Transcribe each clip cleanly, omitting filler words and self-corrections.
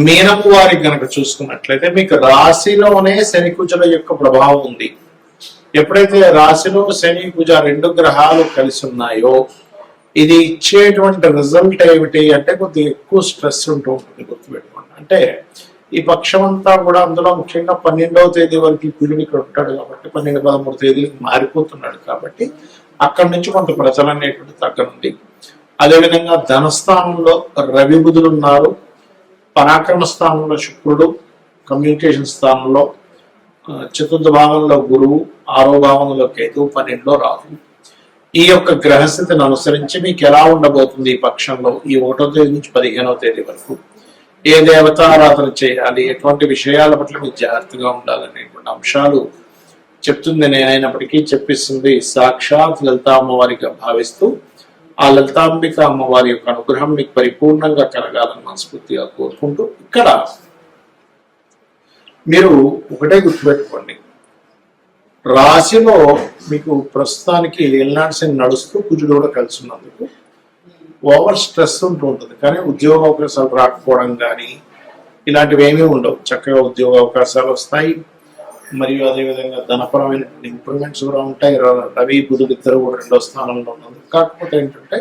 మీనము వారికి కనుక చూసుకున్నట్లయితే మీకు రాశిలోనే శని కుజుల యొక్క ప్రభావం ఉంది. ఎప్పుడైతే రాశిలో శని కుజ రెండు గ్రహాలు కలిసి ఉన్నాయో ఇది ఇచ్చేటువంటి రిజల్ట్ ఏమిటి అంటే కొద్దిగా ఎక్కువ స్ట్రెస్ ఉంటూ ఉంటుంది. గుర్తుపెట్టుకోండి. అంటే ఈ పక్షం అంతా కూడా అందులో ముఖ్యంగా 12వ తేదీ వరకు కుజుడు ఇక్కడ ఉంటాడు కాబట్టి 12, 13 తేదీలకు మారిపోతున్నాడు కాబట్టి అక్కడి నుంచి కొంత ప్రజలు అనేటువంటి తగ్గనుంది. అదేవిధంగా ధనస్థానంలో రవి బుధులు ఉన్నారు, పరాక్రమ స్థానంలో శుక్రుడు, కమ్యూనికేషన్ స్థానంలో చతుర్థ భావంలో గురువు, 6వ భావంలో కేతువు, 12లో రాహు. ఈ యొక్క గ్రహస్థితిని అనుసరించి మీకు ఎలా ఉండబోతుంది ఈ పక్షంలో ఈ 1వ తేదీ నుంచి 15వ తేదీ వరకు ఏ దేవతారాధన చేయాలి, ఎటువంటి విషయాల పట్ల మీకు జాగ్రత్తగా ఉండాలనేటువంటి అంశాలు చెప్తుంది. నేనైనప్పటికీ చెప్పిస్తుంది సాక్షాత్ లలితా అమ్మవారిగా భావిస్తూ ఆ లలితాంబిక అమ్మవారి యొక్క అనుగ్రహం మీకు పరిపూర్ణంగా కలగాలని మనస్ఫూర్తిగా కోరుకుంటూ ఇక్కడ మీరు ఒకటే గుర్తుపెట్టుకోండి, రాశిలో మీకు ప్రస్తుతానికి ఏలినాటి శని నడుస్తూ కుజుడు కూడా కలిసి ఉన్నందుకు ఓవర్ స్ట్రెస్ ఉంటూ ఉంటుంది. కానీ ఉద్యోగ అవకాశాలు రాకపోవడం కానీ ఇలాంటివి ఏమీ ఉండవు. చక్కగా ఉద్యోగ అవకాశాలు వస్తాయి. మరియు అదేవిధంగా ధనపరమైన ఇంప్రూవ్మెంట్స్ కూడా ఉంటాయి. రవి బుధుడు ఇద్దరు కూడా 2వ స్థానంలో ఉన్నారు. కాకపోతే ఏంటంటే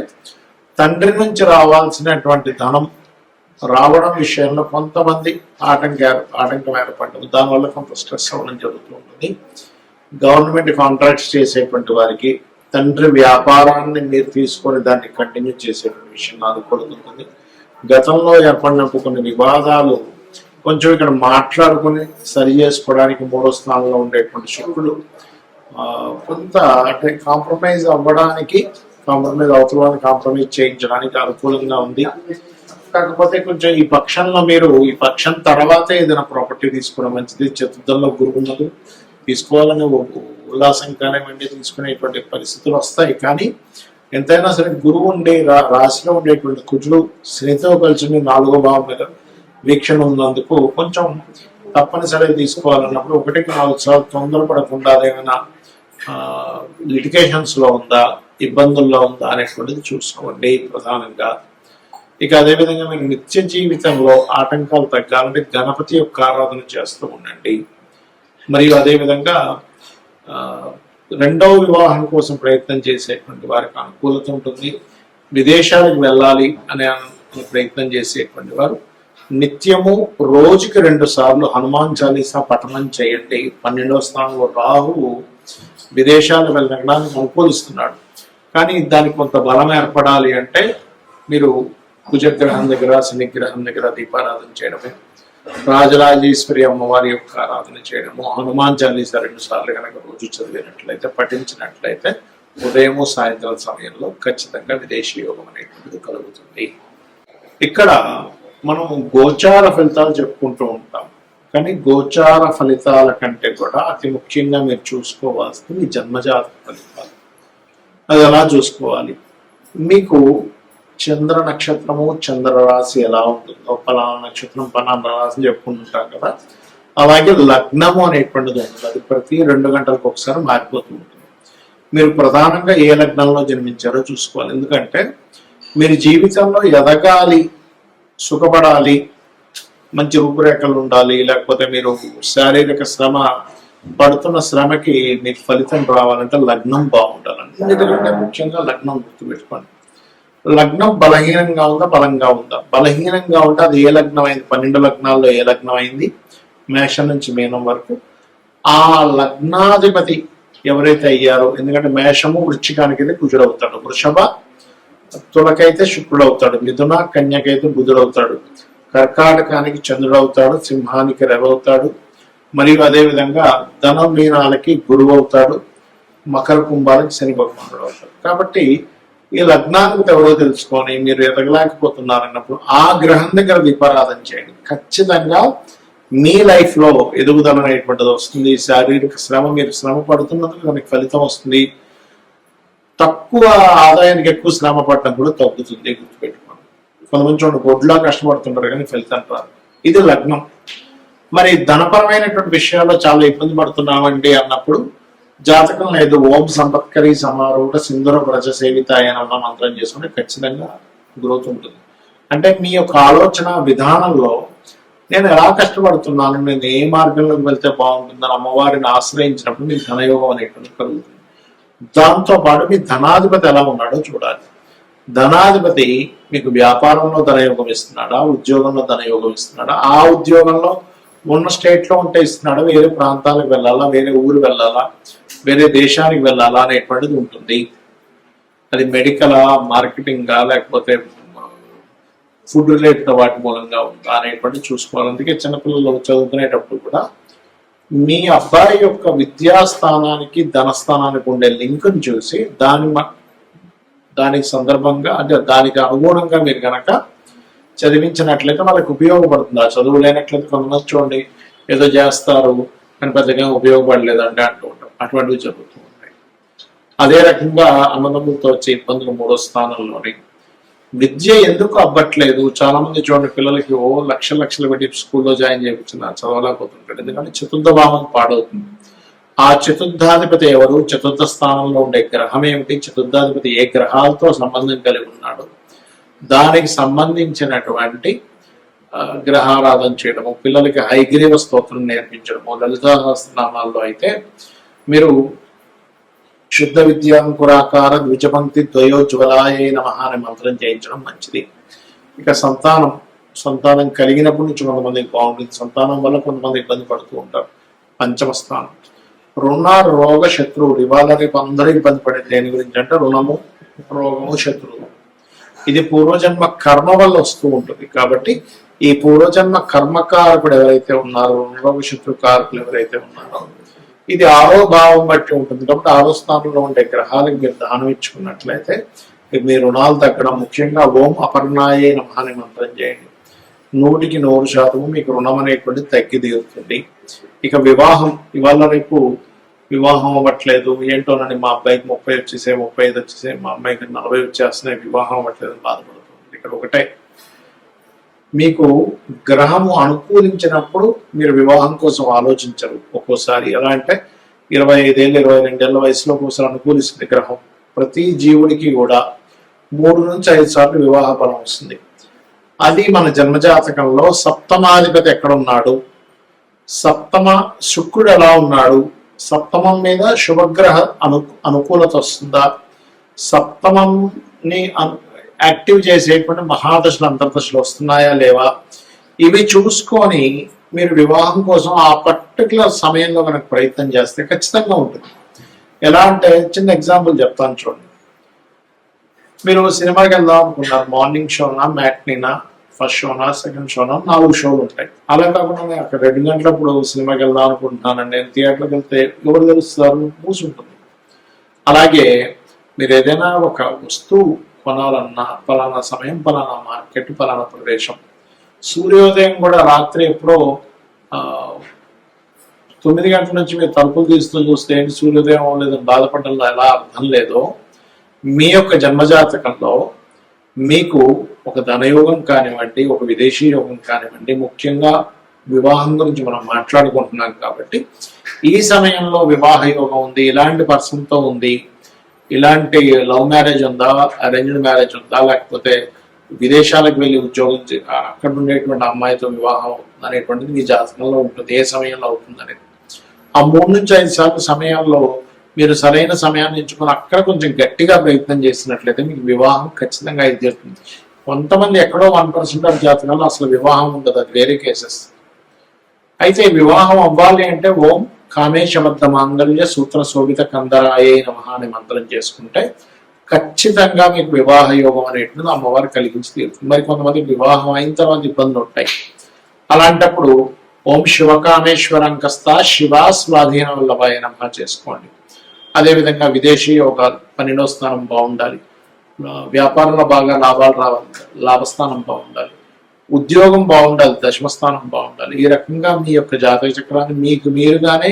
తండ్రి నుంచి రావాల్సినటువంటి ధనం రావడం విషయంలో కొంతమంది ఆటంకం ఏర్పడ్డది. దానివల్ల కొంత స్ట్రెస్ అవ్వడం జరుగుతూ ఉంటుంది. గవర్నమెంట్ కాంట్రాక్ట్స్ చేసేటువంటి వారికి తండ్రి వ్యాపారాన్ని మీరు తీసుకొని దాన్ని కంటిన్యూ చేసేటువంటి విషయం అనుకూలంగా గతంలో ఏర్పడినప్పుడు కొన్ని వివాదాలు కొంచెం ఇక్కడ మాట్లాడుకుని సరి చేసుకోవడానికి 3వ స్థానంలో ఉండేటువంటి శుక్రుడు కొంత అంటే కాంప్రమైజ్ అవ్వడానికి, కాంప్రమైజ్ చేయించడానికి అనుకూలంగా ఉంది. కాకపోతే కొంచెం ఈ పక్షంలో మీరు ఈ పక్షం తర్వాతే ఏదైనా ప్రాపర్టీ తీసుకోవడం మంచిది. చతుర్థంలో గురువు ఉన్నది, తీసుకోవాలని ఉల్లాసం కానివ్వండి తీసుకునేటువంటి పరిస్థితులు వస్తాయి. కానీ ఎంతైనా సరే గురువు ఉండే రాశిలో ఉండేటువంటి కుజుడు శనితో కలిసి 4వ భావం మీద వీక్షణ ఉన్నందుకు కొంచెం తప్పనిసరిగా తీసుకోవాలన్నప్పుడు 1కి 4 సార్లు తొందరపడకుండా అదేమైనా లిటిగేషన్స్ లో ఉందా, ఇబ్బందుల్లో ఉందా అనేటువంటిది చూసుకోండి ప్రధానంగా. ఇక అదేవిధంగా మీరు నిత్య జీవితంలో ఆటంకాలు తగ్గాలంటే గణపతి యొక్క ఆరాధన చేస్తూ ఉండండి. మరియు అదేవిధంగా 2వ వివాహం కోసం ప్రయత్నం చేసేటువంటి వారికి అనుకూలత ఉంటుంది. విదేశాలకు వెళ్ళాలి అనే ప్రయత్నం చేసేటువంటి వారు నిత్యము రోజుకి 2 సార్లు హనుమాన్ చాలీసా పఠనం చేయండి. 12వ స్థానంలో రాహువు విదేశాలు వెళ్ళడానికి అనుకూలిస్తున్నాడు. కానీ దానికి కొంత బలం ఏర్పడాలి అంటే మీరు కుజగ్రహం దగ్గర, శనిగ్రహం దగ్గర దీపారాధన చేయడమే, రాజరాజేశ్వరి అమ్మవారి యొక్క ఆరాధన చేయడము, హనుమాన్ చాలీసా 2 సార్లు కనుక రోజు చదివినట్లయితే, పఠించినట్లయితే ఉదయము సాయంత్రం సమయంలో ఖచ్చితంగా విదేశీ యోగం అనేటువంటిది కలుగుతుంది. ఇక్కడ మనం గోచార ఫలితాలు చెప్పుకుంటూ ఉంటాం. కానీ గోచార ఫలితాల కంటే కూడా అతి ముఖ్యంగా మీరు చూసుకోవాల్సింది మీ జన్మజాతక ఫలితాలు. అది ఎలా చూసుకోవాలి? మీకు చంద్ర నక్షత్రము, చంద్ర రాశి ఎలా ఉంటుందో, పలానా నక్షత్రం పలానా రాశి చెప్పుకుంటుంటాం కదా, అలాగే లగ్నము అనేటువంటిది ఉంటుంది. అది ప్రతి 2 గంటలకు ఒకసారి మారిపోతూ ఉంటుంది. మీరు ప్రధానంగా ఏ లగ్నంలో జన్మించారో చూసుకోవాలి. ఎందుకంటే మీరు జీవితంలో ఎదగాలి, సుఖపడాలి, మంచి రూపురేఖలు ఉండాలి, లేకపోతే మీరు శారీరక శ్రమ పడుతున్న శ్రమకి మీకు ఫలితం రావాలంటే లగ్నం బాగుండాలండి. ఎందుకంటే ముఖ్యంగా లగ్నం గుర్తుపెట్టుకోండి. లగ్నం బలహీనంగా ఉందా, బలంగా ఉందా? బలహీనంగా ఉంటే అది ఏ లగ్నం అయింది? 12 లగ్నాల్లో ఏ లగ్నం అయింది? మేషం నుంచి మీనం వరకు ఆ లగ్నాధిపతి ఎవరైతే అయ్యారో, ఎందుకంటే మేషము వృశ్చికానికైతే కుజుడు అవుతాడు, వృషభ తులకైతే శుక్రుడు అవుతాడు, మిథున కన్యకైతే బుధుడు అవుతాడు, కర్కాటకానికి చంద్రుడు అవుతాడు, సింహానికి రవి అవుతాడు, మరియు అదేవిధంగా ధనం మీనాలకి గురువు అవుతాడు, మకర కుంభాలకి శని భగవానుడు అవుతాడు. కాబట్టి ఈ లగ్నాధిపతి ఎవరో తెలుసుకొని మీరు ఎదగలేకపోతున్నారన్నప్పుడు ఆ గ్రహం దగ్గర దీపారాధన చేయండి. ఖచ్చితంగా మీ లైఫ్ లో ఎదుగుదల అనేటువంటిది వస్తుంది. శారీరక శ్రమ, మీరు శ్రమ పడుతున్నందుకు దానికి ఫలితం వస్తుంది. తక్కువ ఆదాయానికి ఎక్కువ శ్రమ పడటం కూడా తగ్గుతుంది. గుర్తుపెట్టుకోండి. కొంతమంది చూడండి గొడ్లా కష్టపడుతుంటారు కానీ ఫలితం రాదు. ఇది లగ్నం. మరి ధనపరమైనటువంటి విషయాల్లో చాలా ఇబ్బంది పడుతున్నామండి అన్నప్పుడు జాతకం లేదు, ఓం సంపత్కరి సమారూఢ సింధుర వ్రజ సేవితాయ అన్న మంత్రం చేసుకుంటే ఖచ్చితంగా గ్రోత్ ఉంటుంది. అంటే మీ యొక్క ఆలోచన విధానంలో నేను ఎలా కష్టపడుతున్నాను, నేను ఏ మార్గంలోకి వెళ్తే బాగుంటుందని అమ్మవారిని ఆశ్రయించినప్పుడు మీకు ధనయోగం అనేటువంటి కలుగుతుంది. దాంతో పాటు మీ ధనాధిపతి ఎలా ఉన్నాడో చూడాలి. ధనాధిపతి మీకు వ్యాపారంలో ధనయోగం ఇస్తున్నాడా, ఉద్యోగంలో ధనయోగం ఇస్తున్నాడా, ఆ ఉద్యోగంలో ఉన్న స్టేట్ లో ఉంటే ఇస్తున్నాడా, వేరే ప్రాంతాలకు వెళ్ళాలా, వేరే ఊరు వెళ్ళాలా, వేరే దేశానికి వెళ్ళాలా అనేటువంటిది ఉంటుంది. అది మెడికలా, మార్కెటింగా, లేకపోతే ఫుడ్ రిలేటెడ్ వాటి మూలంగా ఉందా అనేటువంటి చూసుకోవాలి. అందుకే చిన్నపిల్లలు చదువుకునేటప్పుడు కూడా మీ అబ్బాయి యొక్క విద్యాస్థానానికి ధనస్థానానికి ఉండే లింక్ను చూసి దానికి సందర్భంగా అంటే దానికి అనుగుణంగా మీరు కనుక చదివించినట్లయితే వాళ్ళకి ఉపయోగపడుతుంది. ఆ చదువు లేనట్లయితే కొంతమంది చూడండి ఏదో చేస్తారు కానీ పెద్దగా ఉపయోగపడలేదంటే అంటూ ఉంటాం. అటువంటివి జరుగుతూ ఉంటాయి. అదే రకంగా అన్నదమ్ములతో వచ్చే ఇబ్బందులు 3వ స్థానంలోని విద్య ఎందుకు అవ్వట్లేదు. చాలా మంది చూడండి పిల్లలకి లక్షలు పెట్టి స్కూల్లో జాయిన్ చేయించిన చదవలేకపోతుంటాడు. ఎందుకంటే చతుర్థ భావం పాడవుతుంది. ఆ చతుర్థాధిపతి ఎవరు, చతుర్థ స్థానంలో ఉండే గ్రహం ఏమిటి, చతుర్థాధిపతి ఏ గ్రహాలతో సంబంధం కలిగి ఉన్నాడు, దానికి సంబంధించినటువంటి గ్రహారాధన చేయడము, పిల్లలకి హైగ్రీవ స్తోత్రం నేర్పించడము. లలితా సహస్రనామాల్లో అయితే మీరు శుద్ధ విద్యాంకురాకార ద్విజపంక్తి ద్వయోజ్వలాయ నమః అనే మంత్రం చేయించడం మంచిది. ఇక సంతానం కలిగినప్పటి నుంచి కొంతమందికి బాగుంటుంది. సంతానం వల్ల కొంతమంది ఇబ్బంది పడుతూ ఉంటారు. 5వ స్థానం రుణ రోగ శత్రువులు. ఇవాళ రేపు అందరూ ఇబ్బంది పడేది దేని గురించి అంటే రుణము, రోగము, శత్రువు. ఇది పూర్వజన్మ కర్మ వల్ల వస్తూ ఉంటుంది. కాబట్టి ఈ పూర్వజన్మ కర్మకారకుడు ఎవరైతే ఉన్నారో, రుణరోగ శత్రు కారకులు ఎవరైతే ఉన్నారో, ఇది 6వ భావం బట్టి ఉంటుంది. కాబట్టి 6వ స్థానంలో ఉండే గ్రహాలకు మీరు దానం ఇచ్చుకున్నట్లయితే మీ రుణాలు తగ్గడం. ముఖ్యంగా ఓం అపర్ణాయే నమః అనే మంత్రం చేయండి. 100% మీకు రుణం అనేటువంటి తగ్గి తీరుతుంది. ఇక వివాహం, ఇవాళ రేపు వివాహం అవ్వట్లేదు ఏంటోనని మా అబ్బాయికి 30 వచ్చేసే, 35 వచ్చేసే, మా అమ్మాయికి 40 వచ్చేస్తున్నాయి, వివాహం అవ్వట్లేదు బాధపడుతుంది. ఇక్కడ ఒకటే, మీకు గ్రహము అనుకూలించినప్పుడు మీరు వివాహం కోసం ఆలోచించరు. ఒక్కోసారి ఎలా అంటే 25 ఏళ్ళు 22 ఏళ్ల వయసులో ఒక్కోసారి అనుకూలిస్తుంది గ్రహం. ప్రతి జీవుడికి కూడా 3 నుంచి 5 సార్లు వివాహ బలం వస్తుంది. అది మన జన్మజాతకంలో సప్తమాధిపతి ఎక్కడున్నాడు, సప్తమ శుక్రుడు ఎలా ఉన్నాడు, సప్తమం మీద శుభగ్రహ అనుకూలత వస్తుందా, సప్తమంని యాక్టివ్ చేసేటువంటి మహాదశలు అంతర్దశలు వస్తున్నాయా లేవా, ఇవి చూసుకొని మీరు వివాహం కోసం ఆ పర్టికులర్ సమయంలో మనకు ప్రయత్నం చేస్తే ఖచ్చితంగా ఉంటుంది. ఎలా అంటే చిన్న ఎగ్జాంపుల్ చెప్తాను చూడండి. మీరు సినిమాకి వెళ్దాం అనుకున్నారు, మార్నింగ్ షోనా, మ్యాట్నీనా, ఫస్ట్ షోనా, సెకండ్ షోనా, 4 షోలు ఉంటాయి. అలా కాకుండా నేను అక్కడ 2 గంటలప్పుడు సినిమాకి వెళ్దాం అనుకుంటున్నానండి, నేను థియేటర్కి వెళ్తే ఎవరు తెలుస్తారు, మూసుంటుంది. అలాగే మీరు ఏదైనా ఒక వస్తువు కొనాలన్నా పలానా సమయం, పలానా మార్కెట్, పలానా ప్రదేశం. సూర్యోదయం కూడా రాత్రి ఎప్పుడో 9 గంటల నుంచి మీరు తలుపులు తీస్తూ చూస్తే ఏంటి సూర్యోదయం అవ్వలేదని బాధపడడంలో ఎలా అర్థం లేదో, మీ యొక్క జన్మజాతకంలో మీకు ఒక ధనయోగం కానివ్వండి, ఒక విదేశీ యోగం కానివ్వండి, ముఖ్యంగా వివాహం గురించి మనం మాట్లాడుకుంటున్నాం కాబట్టి ఈ సమయంలో వివాహ యోగం ఉంది, ఇలాంటి పర్సన్తో ఉంది, ఇలాంటి లవ్ మ్యారేజ్ ఉందా, అరేంజ్డ్ మ్యారేజ్ ఉందా, లేకపోతే విదేశాలకు వెళ్ళి ఉద్యోగం అక్కడ ఉండేటువంటి అమ్మాయితో వివాహం అవుతుంది అనేటువంటిది మీ జాతకంలో ఉంటుంది. ఏ సమయంలో అవుతుంది అనేది ఆ 3 నుంచి 5 సార్లు సమయాల్లో మీరు సరైన సమయాన్ని ఎంచుకొని అక్కడ కొంచెం గట్టిగా ప్రయత్నం చేసినట్లయితే మీకు వివాహం ఖచ్చితంగా ఇది జరుగుతుంది. కొంతమంది ఎక్కడో 1% ఆఫ్ జాతకాల్లో అసలు వివాహం ఉండదు, అది వేరే కేసెస్. అయితే వివాహం అవ్వాలి అంటే ఓం కామేశబద్ధ మాంగళ్య సూత్ర శోభిత కందరాయే నమః అనే మంత్రం చేసుకుంటే ఖచ్చితంగా మీకు వివాహ యోగం అనేటువంటిది అమ్మవారు కలిగించి తీరుతుంది. మరి కొంతమంది వివాహం అయిన తర్వాత ఇబ్బందులు ఉంటాయి. అలాంటప్పుడు ఓం శివకామేశ్వరంకస్త శివా స్వాధీన వల్లభాయ నమః చేసుకోండి. అదేవిధంగా విదేశీ యోగాలు, 12వ స్థానం బాగుండాలి, వ్యాపారంలో బాగా లాభాలు రావాలి, లాభస్థానం బాగుండాలి, ఉద్యోగం బాగుండాలి, 10వ స్థానం బాగుండాలి. ఈ రకంగా మీ యొక్క జాతక చక్రాన్ని మీకు మీరుగానే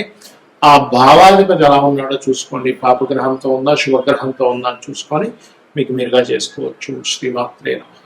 ఆ భావాధిపతి ఎలా ఉన్నాడో చూసుకోండి. పాపగ్రహంతో ఉందా, శుభగ్రహంతో ఉందా అని చూసుకొని మీకు మీరుగా చేసుకోవచ్చు. శ్రీమాత్రే నమః.